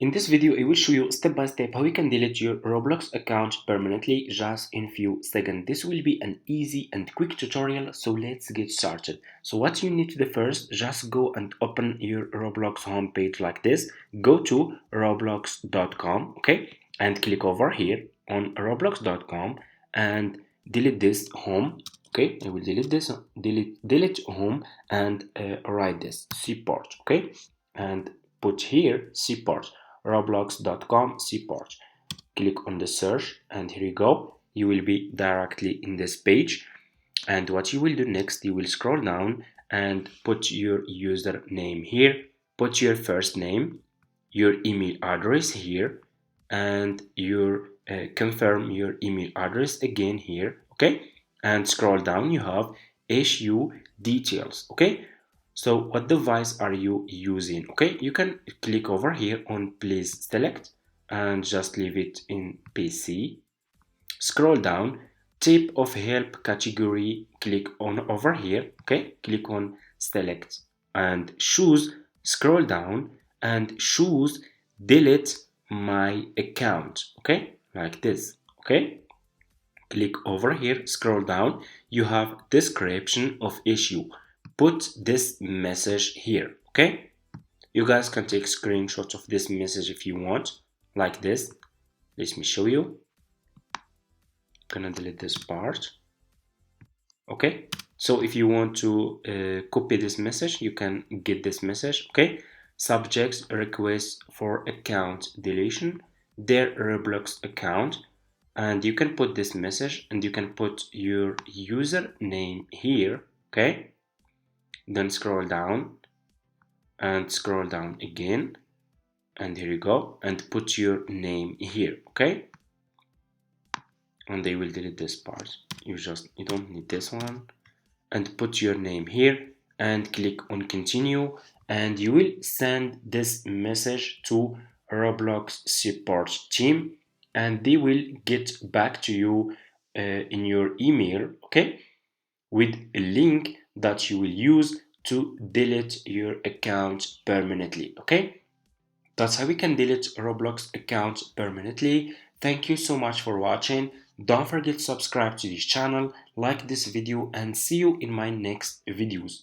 In this video, I will show you step by step how you can delete your Roblox account permanently just in few seconds. This will be an easy and quick tutorial, so let's get started. So what you need to do first, just go and open your Roblox homepage like this. Go to roblox.com, okay, and click over here on roblox.com and delete this home. Okay, I will delete this, delete home, and write this support, okay, and put here support roblox.com support. Click on the search and here you go. You will be directly in this page, and what you will do next, you will scroll down and put your username here, put your first name, your email address here, and your confirm your email address again here, okay, and scroll down. You have issue details, okay. So what device are you using? Okay, you can click over here on please select and just leave it in PC. Scroll down, type of help category, click on over here, okay, click on select and choose, scroll down and choose delete my account, okay, like this, okay. Click over here, scroll down, you have description of issue, put this message here, okay. You guys can take screenshots of this message if you want, like this. Let me show you. I'm gonna delete this part, okay. So if you want to copy this message, you can get this message, okay. Subjects request for account deletion, their Roblox account, and you can put this message and you can put your username here, okay. Then scroll down and scroll down again, and here you go, and put your name here, okay. And they will delete this part. You don't need this one, and put your name here and click on continue, and you will send this message to Roblox support team and they will get back to you in your email, okay, with a link that you will use to delete your account permanently, okay. That's how we can delete Roblox account permanently. Thank you so much for watching. Don't forget to subscribe to this channel, like this video, and see you in my next videos.